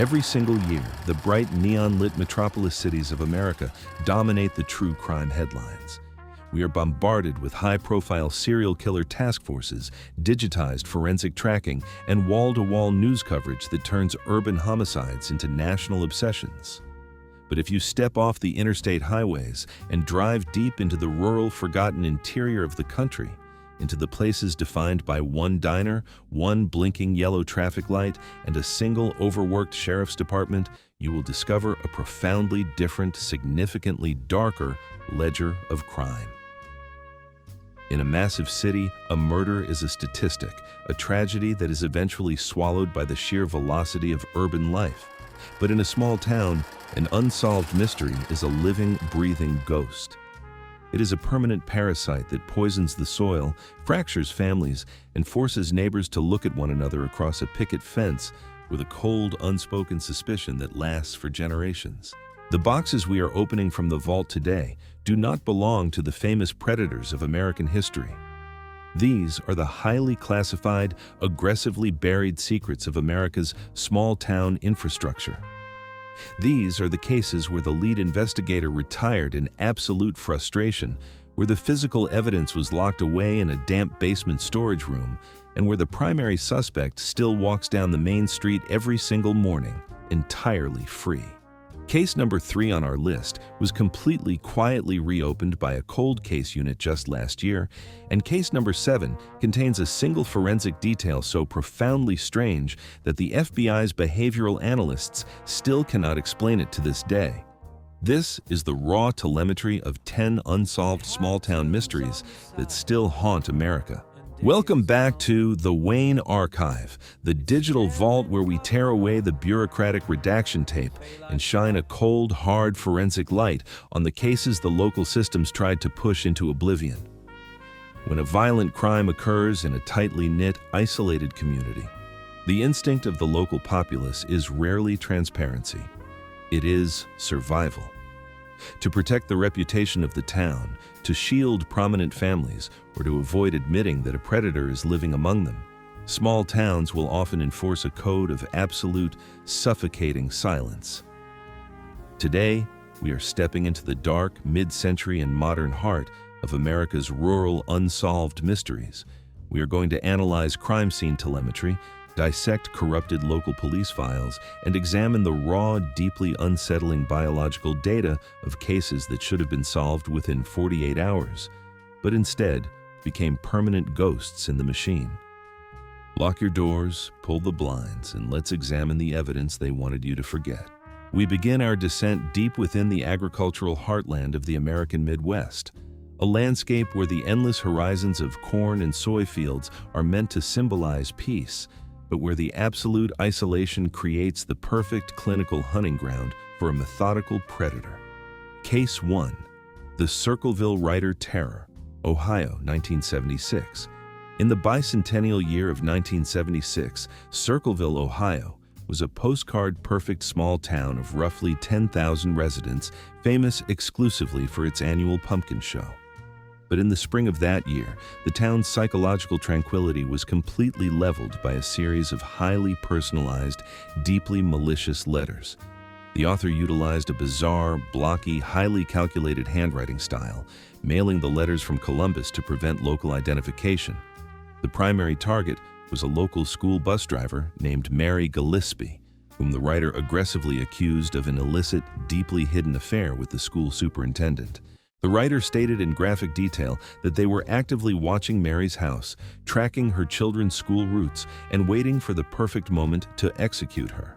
Every single year, the bright neon-lit metropolis cities of America dominate the true crime headlines. We are bombarded with high-profile serial killer task forces, digitized forensic tracking, and wall-to-wall news coverage that turns urban homicides into national obsessions. But if you step off the interstate highways and drive deep into the rural, forgotten interior of the country, into the places defined by one diner, one blinking yellow traffic light, and a single overworked sheriff's department, you will discover a profoundly different, significantly darker ledger of crime. In a massive city, a murder is a statistic, a tragedy that is eventually swallowed by the sheer velocity of urban life. But in a small town, an unsolved mystery is a living, breathing ghost. It is a permanent parasite that poisons the soil, fractures families, and forces neighbors to look at one another across a picket fence with a cold, unspoken suspicion that lasts for generations. The boxes we are opening from the vault today do not belong to the famous predators of American history. These are the highly classified, aggressively buried secrets of America's small-town infrastructure. These are the cases where the lead investigator retired in absolute frustration, where the physical evidence was locked away in a damp basement storage room, and where the primary suspect still walks down the main street every single morning, entirely free. Case number 3 on our list was completely quietly reopened by a cold case unit just last year, and case number 7 contains a single forensic detail so profoundly strange that the FBI's behavioral analysts still cannot explain it to this day. This is the raw telemetry of 10 unsolved small-town mysteries that still haunt America. Welcome back to The Wayne Archive, the digital vault where we tear away the bureaucratic redaction tape and shine a cold, hard forensic light on the cases the local systems tried to push into oblivion. When a violent crime occurs in a tightly knit, isolated community, the instinct of the local populace is rarely transparency. It is survival. To protect the reputation of the town, to shield prominent families, or to avoid admitting that a predator is living among them, small towns will often enforce a code of absolute, suffocating silence. Today, we are stepping into the dark, mid-century and modern heart of America's rural, unsolved mysteries. We are going to analyze crime scene telemetry, dissect corrupted local police files, and examine the raw, deeply unsettling biological data of cases that should have been solved within 48 hours, but instead became permanent ghosts in the machine. Lock your doors, pull the blinds, and let's examine the evidence they wanted you to forget. We begin our descent deep within the agricultural heartland of the American Midwest, a landscape where the endless horizons of corn and soy fields are meant to symbolize peace, but where the absolute isolation creates the perfect clinical hunting ground for a methodical predator. Case 1. The Circleville Rider Terror, Ohio, 1976. In the bicentennial year of 1976, Circleville, Ohio, was a postcard-perfect small town of roughly 10,000 residents, famous exclusively for its annual pumpkin show. But in the spring of that year, the town's psychological tranquility was completely leveled by a series of highly personalized, deeply malicious letters. The author utilized a bizarre, blocky, highly calculated handwriting style, mailing the letters from Columbus to prevent local identification. The primary target was a local school bus driver named Mary Gillespie, whom the writer aggressively accused of an illicit, deeply hidden affair with the school superintendent. The writer stated in graphic detail that they were actively watching Mary's house, tracking her children's school routes, and waiting for the perfect moment to execute her.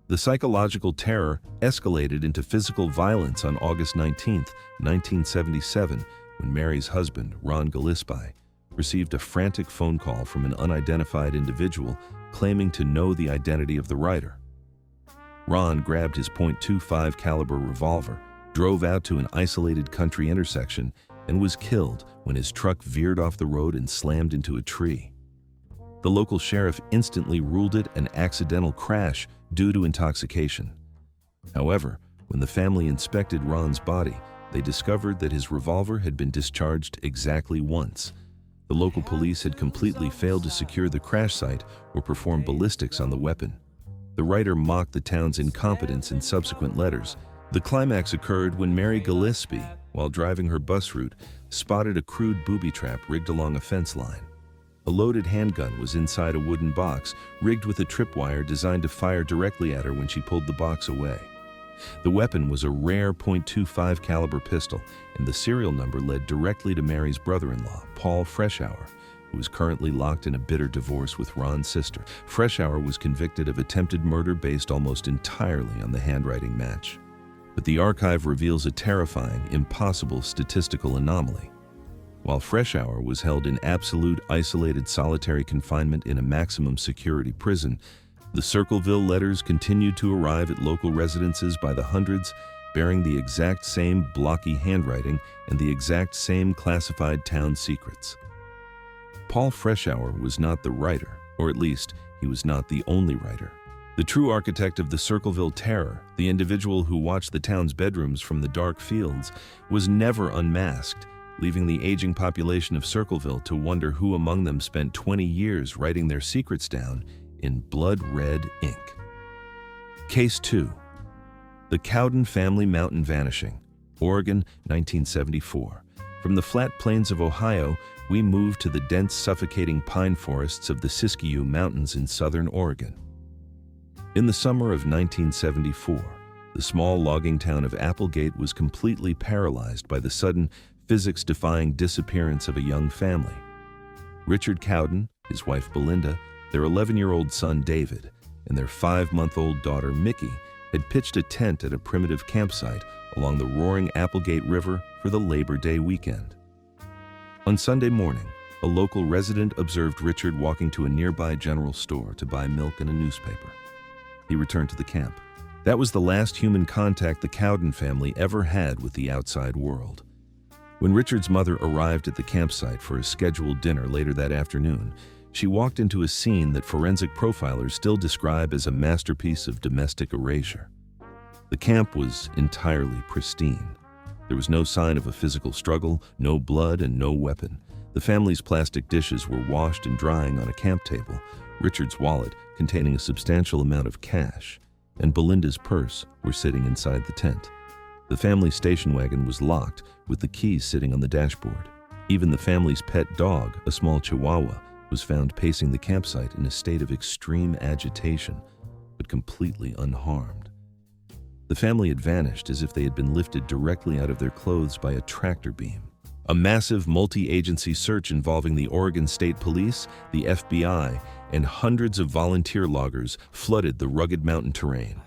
The psychological terror escalated into physical violence on August 19, 1977, when Mary's husband, Ron Gillespie, received a frantic phone call from an unidentified individual claiming to know the identity of the writer. Ron grabbed his .25 caliber revolver, drove out to an isolated country intersection, and was killed when his truck veered off the road and slammed into a tree. The local sheriff instantly ruled it an accidental crash due to intoxication. However, when the family inspected Ron's body, they discovered that his revolver had been discharged exactly once. The local police had completely failed to secure the crash site or perform ballistics on the weapon. The writer mocked the town's incompetence in subsequent letters. The climax occurred when Mary Gillespie, while driving her bus route, spotted a crude booby trap rigged along a fence line. A loaded handgun was inside a wooden box, rigged with a tripwire designed to fire directly at her when she pulled the box away. The weapon was a rare .25 caliber pistol, and the serial number led directly to Mary's brother-in-law, Paul Freshour, who is currently locked in a bitter divorce with Ron's sister. Freshour was convicted of attempted murder based almost entirely on the handwriting match. But the archive reveals a terrifying, impossible statistical anomaly. While Freshour was held in absolute isolated solitary confinement in a maximum security prison, the Circleville letters continued to arrive at local residences by the hundreds, bearing the exact same blocky handwriting and the exact same classified town secrets. Paul Freshour was not the writer, or at least, he was not the only writer. The true architect of the Circleville Terror, the individual who watched the town's bedrooms from the dark fields, was never unmasked, leaving the aging population of Circleville to wonder who among them spent 20 years writing their secrets down in blood-red ink. Case 2. The Cowden Family Mountain Vanishing, Oregon, 1974. From the flat plains of Ohio, we move to the dense, suffocating pine forests of the Siskiyou Mountains in southern Oregon. In the summer of 1974, the small logging town of Applegate was completely paralyzed by the sudden, physics-defying disappearance of a young family. Richard Cowden, his wife Belinda, their 11-year-old son David, and their 5-month-old daughter Mickey had pitched a tent at a primitive campsite along the roaring Applegate River for the Labor Day weekend. On Sunday morning, a local resident observed Richard walking to a nearby general store to buy milk and a newspaper. He returned to the camp. That was the last human contact the Cowden family ever had with the outside world. When Richard's mother arrived at the campsite for a scheduled dinner later that afternoon, she walked into a scene that forensic profilers still describe as a masterpiece of domestic erasure. The camp was entirely pristine. There was no sign of a physical struggle, no blood, and no weapon. The family's plastic dishes were washed and drying on a camp table, Richard's wallet, containing a substantial amount of cash, and Belinda's purse were sitting inside the tent. The family station wagon was locked, with the keys sitting on the dashboard. Even the family's pet dog, a small Chihuahua, was found pacing the campsite in a state of extreme agitation, but completely unharmed. The family had vanished as if they had been lifted directly out of their clothes by a tractor beam. A massive multi-agency search involving the Oregon State Police, the FBI, and hundreds of volunteer loggers flooded the rugged mountain terrain.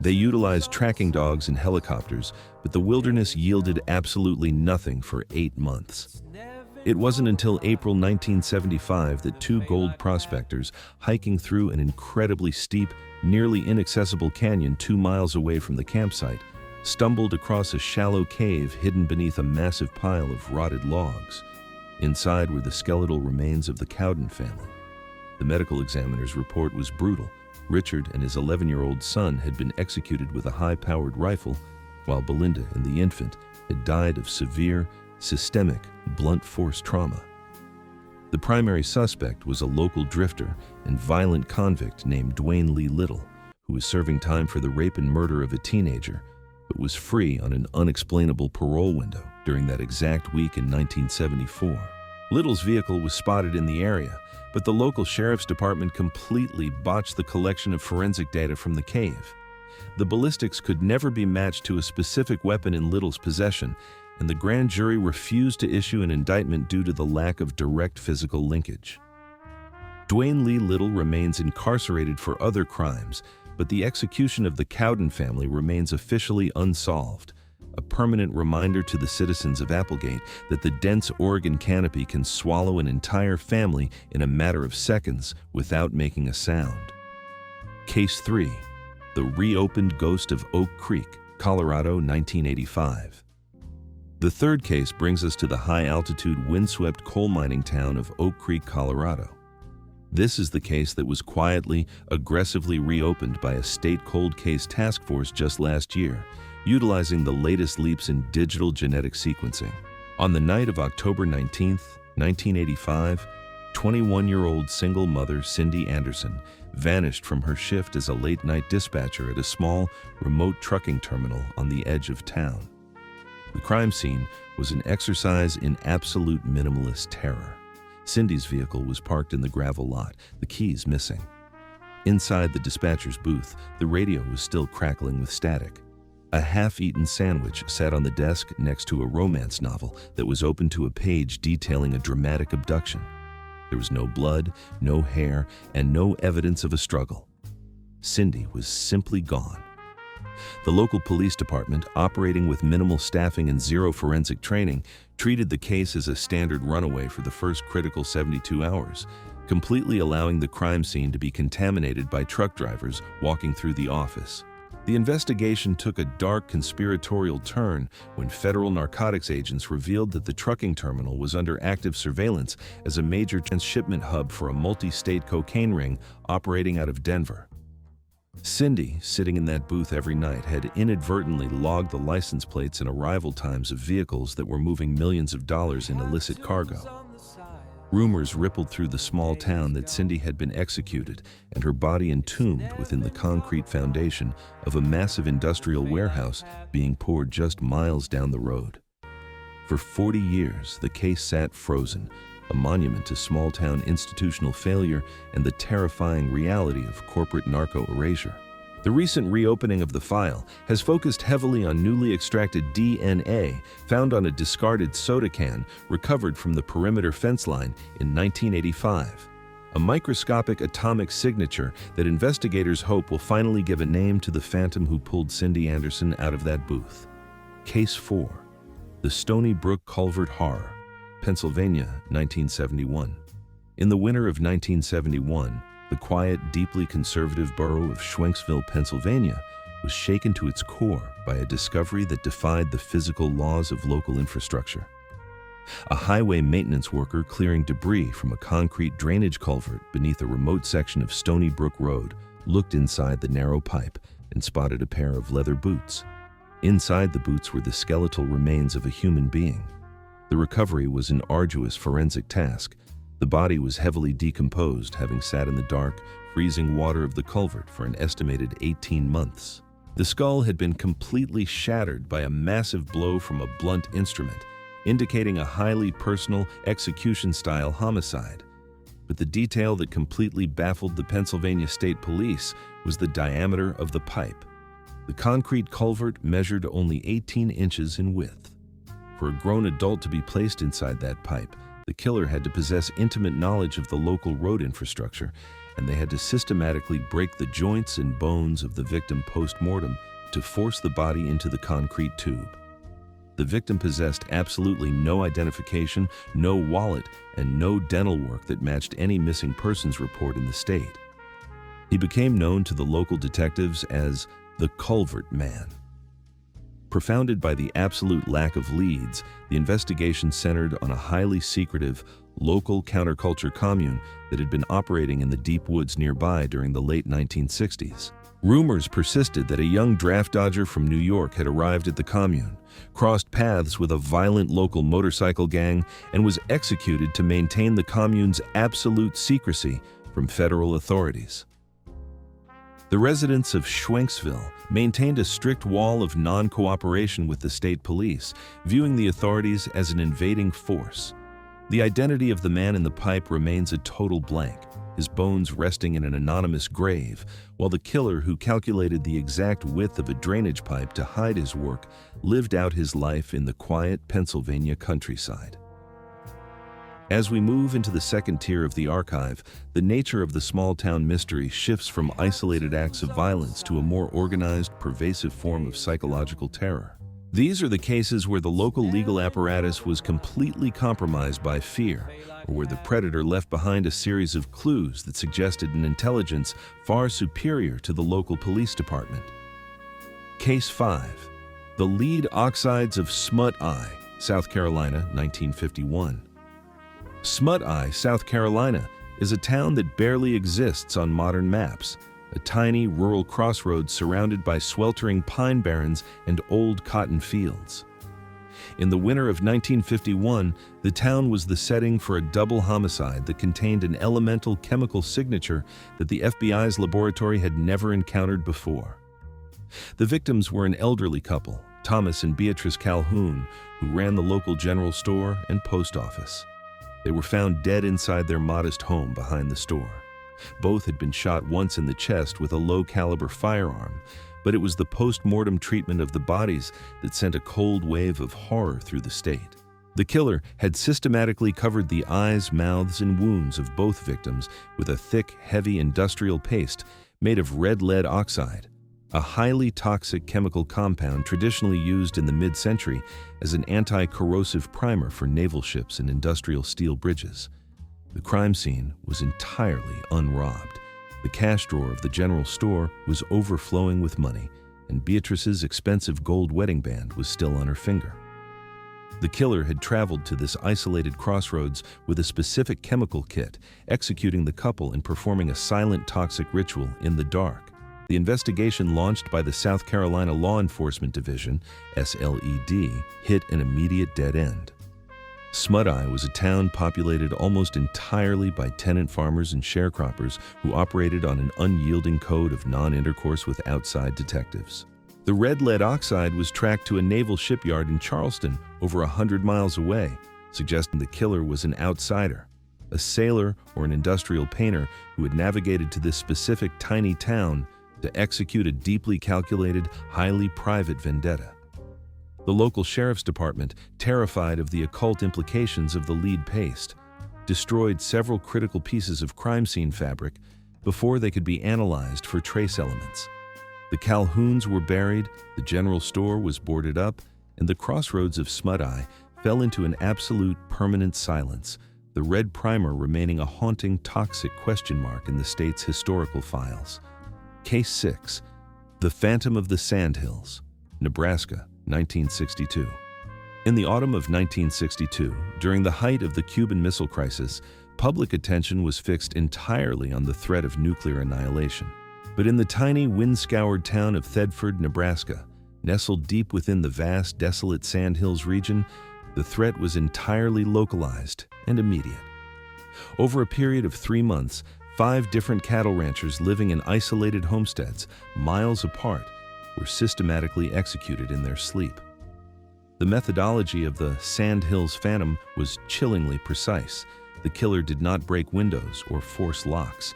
They utilized tracking dogs and helicopters, but the wilderness yielded absolutely nothing for 8 months. It wasn't until April 1975 that 2 gold prospectors, hiking through an incredibly steep, nearly inaccessible canyon 2 miles away from the campsite, stumbled across a shallow cave hidden beneath a massive pile of rotted logs. Inside were the skeletal remains of the Cowden family. The medical examiner's report was brutal. Richard and his 11-year-old son had been executed with a high-powered rifle, while Belinda and the infant had died of severe, systemic, blunt force trauma. The primary suspect was a local drifter and violent convict named Dwayne Lee Little, who was serving time for the rape and murder of a teenager, but was free on an unexplainable parole window during that exact week in 1974. Little's vehicle was spotted in the area, but the local sheriff's department completely botched the collection of forensic data from the cave. The ballistics could never be matched to a specific weapon in Little's possession, and the grand jury refused to issue an indictment due to the lack of direct physical linkage. Dwayne Lee Little remains incarcerated for other crimes, but the execution of the Cowden family remains officially unsolved, a permanent reminder to the citizens of Applegate that the dense Oregon canopy can swallow an entire family in a matter of seconds without making a sound. Case 3. The Reopened Ghost of Oak Creek, Colorado, 1985. The third case brings us to the high-altitude, windswept coal mining town of Oak Creek, Colorado. This is the case that was quietly, aggressively reopened by a state cold case task force just last year, utilizing the latest leaps in digital genetic sequencing. On the night of October 19, 1985, 21-year-old single mother Cindy Anderson vanished from her shift as a late-night dispatcher at a small, remote trucking terminal on the edge of town. The crime scene was an exercise in absolute minimalist terror. Cindy's vehicle was parked in the gravel lot, the keys missing. Inside the dispatcher's booth, the radio was still crackling with static. A half-eaten sandwich sat on the desk next to a romance novel that was open to a page detailing a dramatic abduction. There was no blood, no hair, and no evidence of a struggle. Cindy was simply gone. The local police department, operating with minimal staffing and zero forensic training, treated the case as a standard runaway for the first critical 72 hours, completely allowing the crime scene to be contaminated by truck drivers walking through the office. The investigation took a dark conspiratorial turn when federal narcotics agents revealed that the trucking terminal was under active surveillance as a major transshipment hub for a multi-state cocaine ring operating out of Denver. Cindy, sitting in that booth every night, had inadvertently logged the license plates and arrival times of vehicles that were moving millions of dollars in illicit cargo. Rumors rippled through the small town that Cindy had been executed and her body entombed within the concrete foundation of a massive industrial warehouse being poured just miles down the road. For 40 years, the case sat frozen, a monument to small-town institutional failure and the terrifying reality of corporate narco erasure. The recent reopening of the file has focused heavily on newly extracted DNA found on a discarded soda can recovered from the perimeter fence line in 1985, a microscopic atomic signature that investigators hope will finally give a name to the phantom who pulled Cindy Anderson out of that booth. Case 4. The Stony Brook Culvert Horror, Pennsylvania, 1971. In the winter of 1971, the quiet, deeply conservative borough of Schwenksville, Pennsylvania, was shaken to its core by a discovery that defied the physical laws of local infrastructure. A highway maintenance worker clearing debris from a concrete drainage culvert beneath a remote section of Stony Brook Road looked inside the narrow pipe and spotted a pair of leather boots. Inside the boots were the skeletal remains of a human being. The recovery was an arduous forensic task. The body was heavily decomposed, having sat in the dark, freezing water of the culvert for an estimated 18 months. The skull had been completely shattered by a massive blow from a blunt instrument, indicating a highly personal, execution-style homicide. But the detail that completely baffled the Pennsylvania State Police was the diameter of the pipe. The concrete culvert measured only 18 inches in width. For a grown adult to be placed inside that pipe, the killer had to possess intimate knowledge of the local road infrastructure, and they had to systematically break the joints and bones of the victim post-mortem to force the body into the concrete tube. The victim possessed absolutely no identification, no wallet, and no dental work that matched any missing persons report in the state. He became known to the local detectives as the Culvert Man. Profounded by the absolute lack of leads, the investigation centered on a highly secretive, local counterculture commune that had been operating in the deep woods nearby during the late 1960s. Rumors persisted that a young draft dodger from New York had arrived at the commune, crossed paths with a violent local motorcycle gang, and was executed to maintain the commune's absolute secrecy from federal authorities. The residents of Schwenksville maintained a strict wall of non-cooperation with the state police, viewing the authorities as an invading force. The identity of the man in the pipe remains a total blank, his bones resting in an anonymous grave, while the killer, who calculated the exact width of a drainage pipe to hide his work, lived out his life in the quiet Pennsylvania countryside. As we move into the second tier of the archive, the nature of the small-town mystery shifts from isolated acts of violence to a more organized, pervasive form of psychological terror. These are the cases where the local legal apparatus was completely compromised by fear, or where the predator left behind a series of clues that suggested an intelligence far superior to the local police department. Case 5. The Lead Oxides of Smut Eye, South Carolina, 1951. Smut Eye, South Carolina, is a town that barely exists on modern maps, a tiny rural crossroads surrounded by sweltering pine barrens and old cotton fields. In the winter of 1951, the town was the setting for a double homicide that contained an elemental chemical signature that the FBI's laboratory had never encountered before. The victims were an elderly couple, Thomas and Beatrice Calhoun, who ran the local general store and post office. They were found dead inside their modest home behind the store. Both had been shot once in the chest with a low-caliber firearm, but it was the post-mortem treatment of the bodies that sent a cold wave of horror through the state. The killer had systematically covered the eyes, mouths, and wounds of both victims with a thick, heavy industrial paste made of red lead oxide, a highly toxic chemical compound traditionally used in the mid-century as an anti-corrosive primer for naval ships and industrial steel bridges. The crime scene was entirely unrobbed. The cash drawer of the general store was overflowing with money, and Beatrice's expensive gold wedding band was still on her finger. The killer had traveled to this isolated crossroads with a specific chemical kit, executing the couple and performing a silent toxic ritual in the dark. The investigation launched by the South Carolina Law Enforcement Division, SLED, hit an immediate dead end. Smut-Eye was a town populated almost entirely by tenant farmers and sharecroppers who operated on an unyielding code of non-intercourse with outside detectives. The red lead oxide was tracked to a naval shipyard in Charleston, over 100 miles away, suggesting the killer was an outsider, a sailor or an industrial painter who had navigated to this specific tiny town to execute a deeply calculated, highly private vendetta. The local sheriff's department, terrified of the occult implications of the lead paste, destroyed several critical pieces of crime scene fabric before they could be analyzed for trace elements. The Calhouns were buried, the general store was boarded up, and the crossroads of Smut-Eye fell into an absolute permanent silence, the red primer remaining a haunting, toxic question mark in the state's historical files. Case 6. The Phantom of the Sandhills, Nebraska, 1962. In the autumn of 1962, during the height of the Cuban Missile Crisis, public attention was fixed entirely on the threat of nuclear annihilation. But in the tiny, wind-scoured town of Thedford, Nebraska, nestled deep within the vast, desolate Sandhills region, the threat was entirely localized and immediate. Over a period of 3 months, 5 different cattle ranchers living in isolated homesteads, miles apart, were systematically executed in their sleep. The methodology of the Sandhills Phantom was chillingly precise. The killer did not break windows or force locks.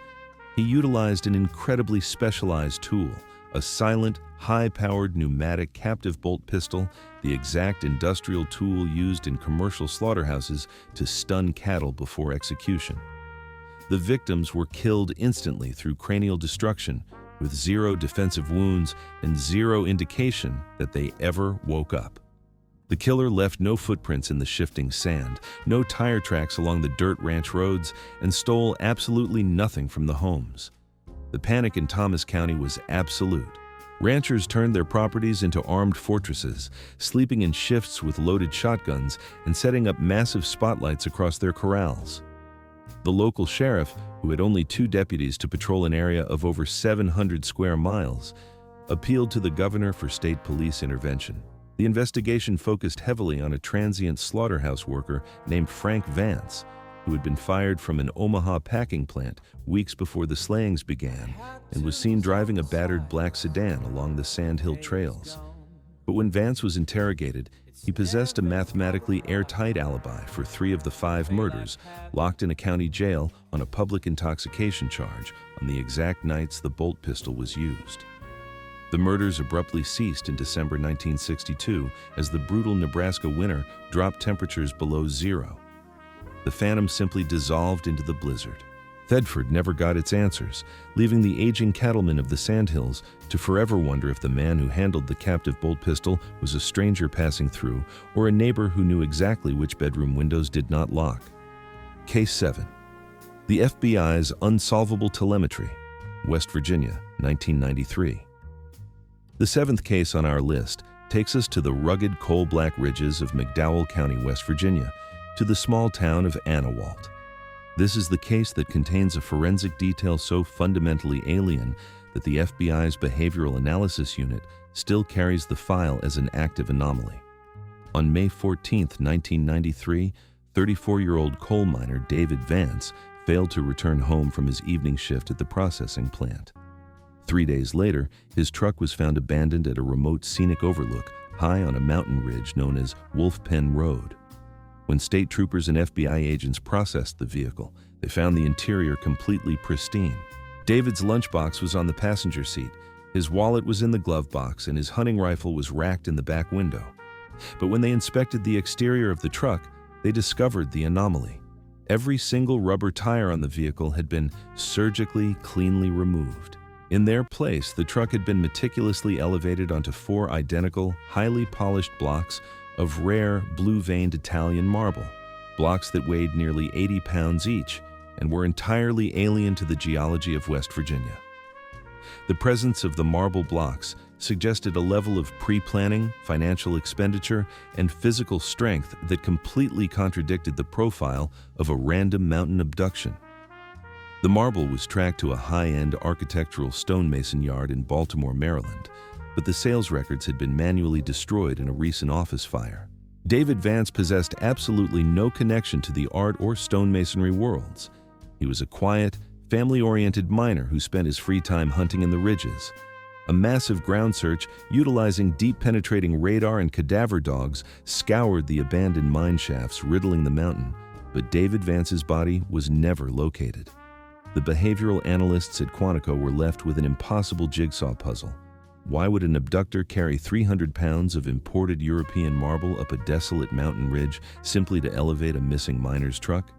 He utilized an incredibly specialized tool, a silent, high-powered pneumatic captive bolt pistol, the exact industrial tool used in commercial slaughterhouses to stun cattle before execution. The victims were killed instantly through cranial destruction, with 0 defensive wounds and 0 indication that they ever woke up. The killer left no footprints in the shifting sand, no tire tracks along the dirt ranch roads, and stole absolutely nothing from the homes. The panic in Thomas County was absolute. Ranchers turned their properties into armed fortresses, sleeping in shifts with loaded shotguns and setting up massive spotlights across their corrals. The local sheriff, who had only 2 deputies to patrol an area of over 700 square miles, appealed to the governor for state police intervention. The investigation focused heavily on a transient slaughterhouse worker named Frank Vance, who had been fired from an Omaha packing plant weeks before the slayings began and was seen driving a battered black sedan along the Sandhill trails. But when Vance was interrogated, he possessed a mathematically airtight alibi for 3 of the 5 murders, locked in a county jail on a public intoxication charge on the exact nights the bolt pistol was used. The murders abruptly ceased in December 1962 as the brutal Nebraska winter dropped temperatures below 0. The Phantom simply dissolved into the blizzard. Thedford never got its answers, leaving the aging cattlemen of the Sandhills to forever wonder if the man who handled the captive bolt pistol was a stranger passing through or a neighbor who knew exactly which bedroom windows did not lock. Case 7. The FBI's Unsolvable Telemetry, West Virginia, 1993. The 7th case on our list takes us to the rugged coal-black ridges of McDowell County, West Virginia, to the small town of Anawalt. This is the case that contains a forensic detail so fundamentally alien that the FBI's Behavioral Analysis Unit still carries the file as an active anomaly. On May 14, 1993, 34-year-old coal miner David Vance failed to return home from his evening shift at the processing plant. 3 days later, his truck was found abandoned at a remote scenic overlook high on a mountain ridge known as Wolf Pen Road. When state troopers and FBI agents processed the vehicle, they found the interior completely pristine. David's lunchbox was on the passenger seat, his wallet was in the glove box, and his hunting rifle was racked in the back window. But when they inspected the exterior of the truck, they discovered the anomaly. Every single rubber tire on the vehicle had been surgically cleanly removed. In their place, the truck had been meticulously elevated onto 4 identical, highly polished blocks of rare, blue-veined Italian marble, blocks that weighed nearly 80 pounds each and were entirely alien to the geology of West Virginia. The presence of the marble blocks suggested a level of pre-planning, financial expenditure, and physical strength that completely contradicted the profile of a random mountain abduction. The marble was tracked to a high-end architectural stonemason yard in Baltimore, Maryland, but the sales records had been manually destroyed in a recent office fire. David Vance possessed absolutely no connection to the art or stonemasonry worlds. He was a quiet, family-oriented miner who spent his free time hunting in the ridges. A massive ground search, utilizing deep-penetrating radar and cadaver dogs, scoured the abandoned mine shafts riddling the mountain, but David Vance's body was never located. The behavioral analysts at Quantico were left with an impossible jigsaw puzzle. Why would an abductor carry 300 pounds of imported European marble up a desolate mountain ridge simply to elevate a missing miner's truck?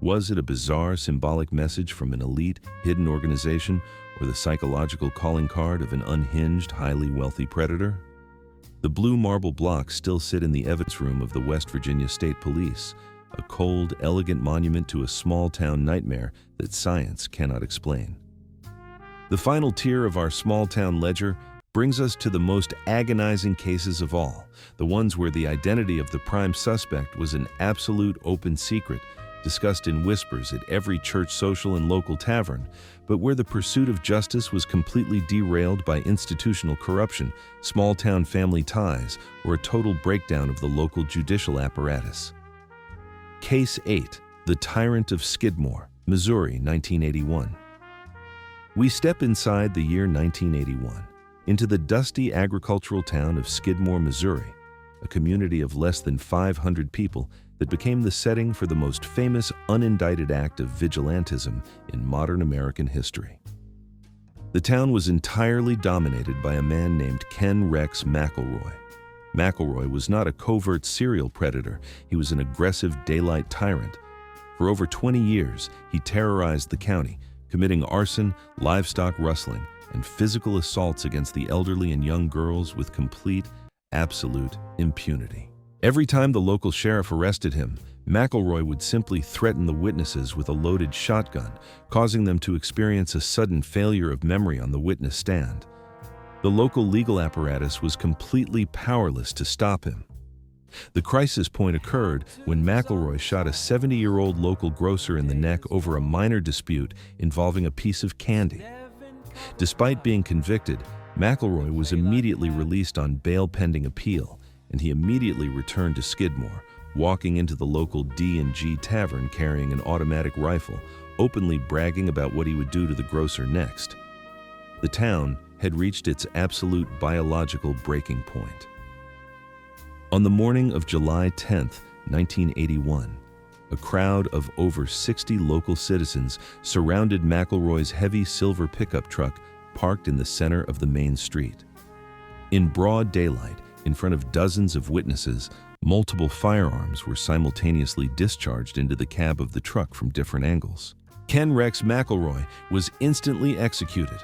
Was it a bizarre symbolic message from an elite, hidden organization, or the psychological calling card of an unhinged, highly wealthy predator? The blue marble blocks still sit in the evidence room of the West Virginia State Police, a cold, elegant monument to a small-town nightmare that science cannot explain. The final tier of our small-town ledger brings us to the most agonizing cases of all, the ones where the identity of the prime suspect was an absolute open secret, discussed in whispers at every church social and local tavern, but where the pursuit of justice was completely derailed by institutional corruption, small-town family ties, or a total breakdown of the local judicial apparatus. Case 8, The Tyrant of Skidmore, Missouri, 1981. We step inside the year 1981, into the dusty agricultural town of Skidmore, Missouri, a community of less than 500 people that became the setting for the most famous unindicted act of vigilantism in modern American history. The town was entirely dominated by a man named Ken Rex McElroy. McElroy was not a covert serial predator, he was an aggressive daylight tyrant. For over 20 years, he terrorized the county, committing arson, livestock rustling, and physical assaults against the elderly and young girls with complete, absolute impunity. Every time the local sheriff arrested him, McElroy would simply threaten the witnesses with a loaded shotgun, causing them to experience a sudden failure of memory on the witness stand. The local legal apparatus was completely powerless to stop him. The crisis point occurred when McElroy shot a 70-year-old local grocer in the neck over a minor dispute involving a piece of candy. Despite being convicted, McElroy was immediately released on bail pending appeal, and he immediately returned to Skidmore, walking into the local D&G tavern carrying an automatic rifle, openly bragging about what he would do to the grocer next. The town had reached its absolute biological breaking point. On the morning of July 10, 1981, a crowd of over 60 local citizens surrounded McElroy's heavy silver pickup truck parked in the center of the main street. In broad daylight, in front of dozens of witnesses, multiple firearms were simultaneously discharged into the cab of the truck from different angles. Ken Rex McElroy was instantly executed.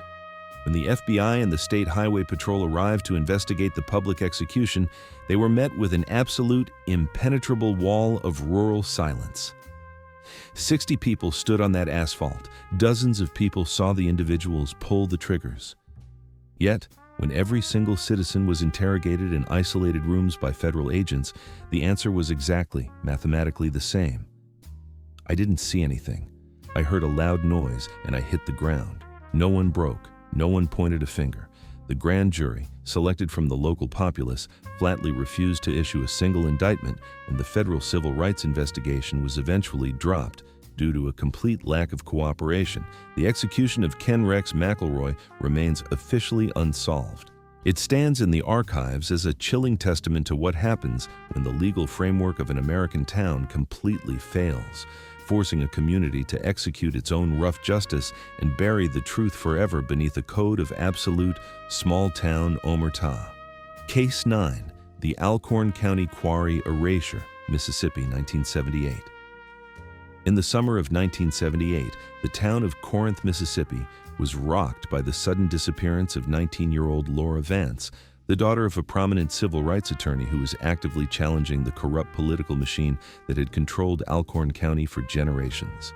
When the FBI and the State Highway Patrol arrived to investigate the public execution, they were met with an absolute, impenetrable wall of rural silence. 60 people stood on that asphalt. Dozens of people saw the individuals pull the triggers. Yet, when every single citizen was interrogated in isolated rooms by federal agents, the answer was exactly, mathematically the same. I didn't see anything. I heard a loud noise and I hit the ground. No one broke. No one pointed a finger. The grand jury, selected from the local populace, flatly refused to issue a single indictment, and the federal civil rights investigation was eventually dropped due to a complete lack of cooperation. The execution of Ken Rex McElroy remains officially unsolved. It stands in the archives as a chilling testament to what happens when the legal framework of an American town completely fails, forcing a community to execute its own rough justice and bury the truth forever beneath a code of absolute small-town omerta. Case 9, the Alcorn County Quarry Erasure, Mississippi, 1978. In the summer of 1978, the town of Corinth, Mississippi, was rocked by the sudden disappearance of 19-year-old Laura Vance, the daughter of a prominent civil rights attorney who was actively challenging the corrupt political machine that had controlled Alcorn County for generations.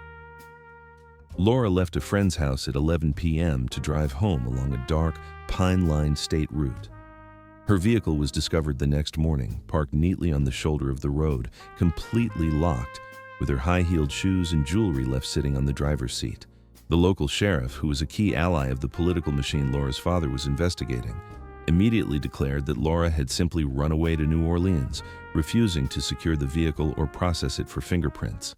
Laura left a friend's house at 11 p.m. to drive home along a dark, pine-lined state route. Her vehicle was discovered the next morning, parked neatly on the shoulder of the road, completely locked, with her high-heeled shoes and jewelry left sitting on the driver's seat. The local sheriff, who was a key ally of the political machine Laura's father was investigating, immediately declared that Laura had simply run away to New Orleans, refusing to secure the vehicle or process it for fingerprints.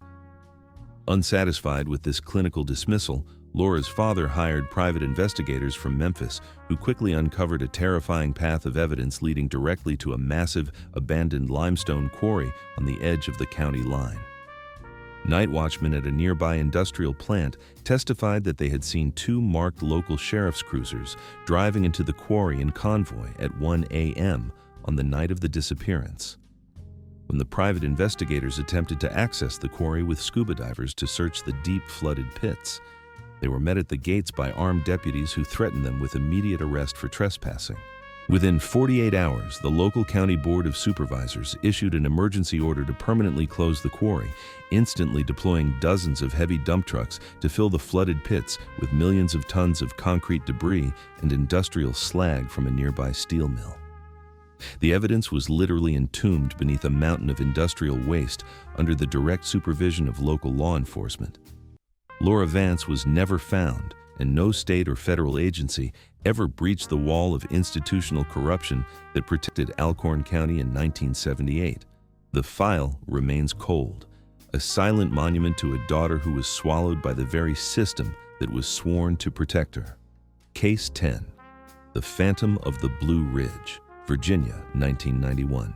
Unsatisfied with this clinical dismissal, Laura's father hired private investigators from Memphis, who quickly uncovered a terrifying path of evidence leading directly to a massive, abandoned limestone quarry on the edge of the county line. Night watchmen at a nearby industrial plant testified that they had seen two marked local sheriff's cruisers driving into the quarry in convoy at 1 a.m. on the night of the disappearance. When the private investigators attempted to access the quarry with scuba divers to search the deep, flooded pits, they were met at the gates by armed deputies who threatened them with immediate arrest for trespassing. Within 48 hours, the local county board of supervisors issued an emergency order to permanently close the quarry, instantly deploying dozens of heavy dump trucks to fill the flooded pits with millions of tons of concrete debris and industrial slag from a nearby steel mill. The evidence was literally entombed beneath a mountain of industrial waste under the direct supervision of local law enforcement. Laura Vance was never found, and no state or federal agency ever breached the wall of institutional corruption that protected Alcorn County in 1978. The file remains cold, a silent monument to a daughter who was swallowed by the very system that was sworn to protect her. Case 10, the Phantom of the Blue Ridge, Virginia, 1991.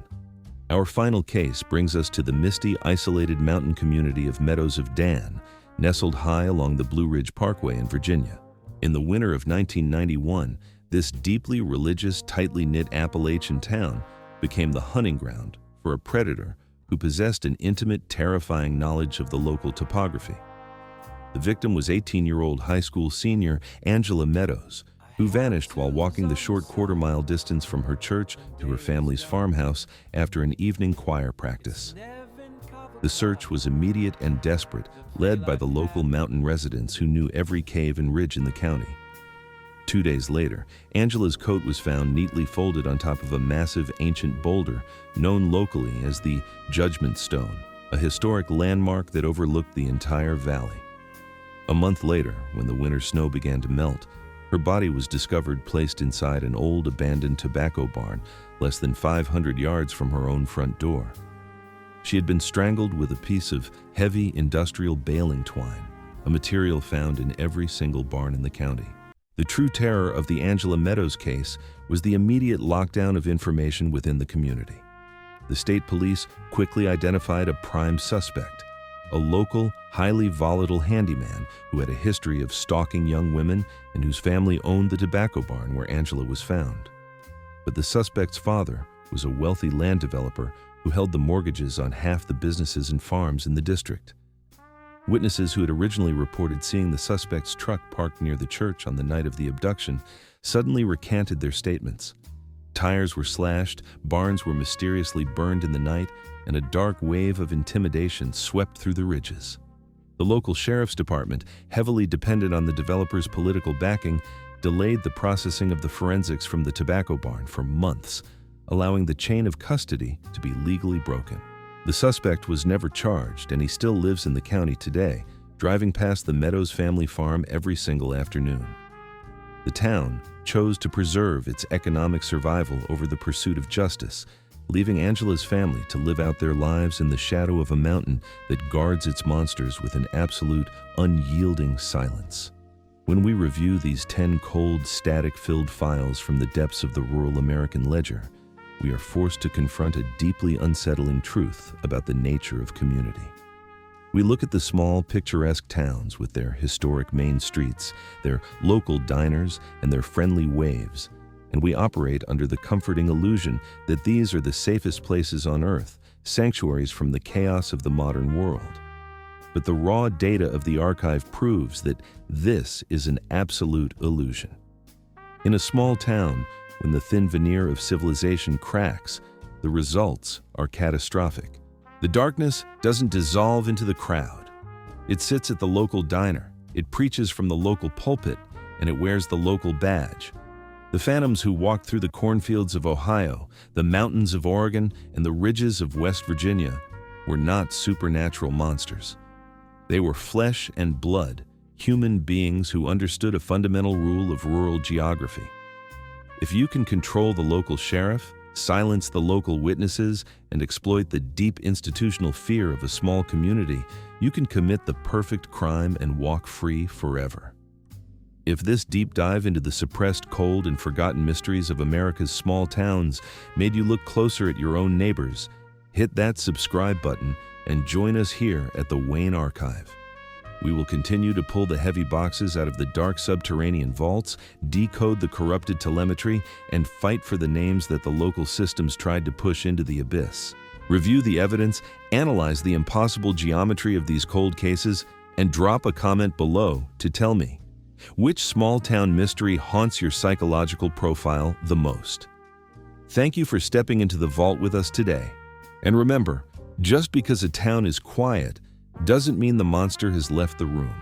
Our final case brings us to the misty, isolated mountain community of Meadows of Dan, nestled high along the Blue Ridge Parkway in Virginia. In the winter of 1991, this deeply religious, tightly knit Appalachian town became the hunting ground for a predator who possessed an intimate, terrifying knowledge of the local topography. The victim was 18-year-old high school senior Angela Meadows, who vanished while walking the short quarter-mile distance from her church to her family's farmhouse after an evening choir practice. The search was immediate and desperate, led by the local mountain residents who knew every cave and ridge in the county. 2 days later, Angela's coat was found neatly folded on top of a massive ancient boulder known locally as the Judgment Stone, a historic landmark that overlooked the entire valley. A month later, when the winter snow began to melt, her body was discovered placed inside an old abandoned tobacco barn less than 500 yards from her own front door. She had been strangled with a piece of heavy industrial baling twine, a material found in every single barn in the county. The true terror of the Angela Meadows case was the immediate lockdown of information within the community. The state police quickly identified a prime suspect, a local, highly volatile handyman who had a history of stalking young women and whose family owned the tobacco barn where Angela was found. But the suspect's father was a wealthy land developer who held the mortgages on half the businesses and farms in the district. Witnesses who had originally reported seeing the suspect's truck parked near the church on the night of the abduction suddenly recanted their statements. Tires were slashed, barns were mysteriously burned in the night, and a dark wave of intimidation swept through the ridges. The local sheriff's department, heavily dependent on the developer's political backing, delayed the processing of the forensics from the tobacco barn for months, allowing the chain of custody to be legally broken. The suspect was never charged, and he still lives in the county today, driving past the Meadows family farm every single afternoon. The town chose to preserve its economic survival over the pursuit of justice, leaving Angela's family to live out their lives in the shadow of a mountain that guards its monsters with an absolute, unyielding silence. When we review these 10 cold, static-filled files from the depths of the rural American ledger, we are forced to confront a deeply unsettling truth about the nature of community. We look at the small, picturesque towns with their historic main streets, their local diners, and their friendly waves, and we operate under the comforting illusion that these are the safest places on Earth, sanctuaries from the chaos of the modern world. But the raw data of the archive proves that this is an absolute illusion. In a small town, when the thin veneer of civilization cracks, the results are catastrophic. The darkness doesn't dissolve into the crowd. It sits at the local diner, it preaches from the local pulpit, and it wears the local badge. The phantoms who walked through the cornfields of Ohio, the mountains of Oregon, and the ridges of West Virginia were not supernatural monsters. They were flesh and blood, human beings who understood a fundamental rule of rural geography. If you can control the local sheriff, silence the local witnesses, and exploit the deep institutional fear of a small community, you can commit the perfect crime and walk free forever. If this deep dive into the suppressed, cold, and forgotten mysteries of America's small towns made you look closer at your own neighbors, hit that subscribe button and join us here at the Wayne Archive. We will continue to pull the heavy boxes out of the dark subterranean vaults, decode the corrupted telemetry, and fight for the names that the local systems tried to push into the abyss. Review the evidence, analyze the impossible geometry of these cold cases, and drop a comment below to tell me, which small-town mystery haunts your psychological profile the most? Thank you for stepping into the vault with us today. And remember, just because a town is quiet doesn't mean the monster has left the room.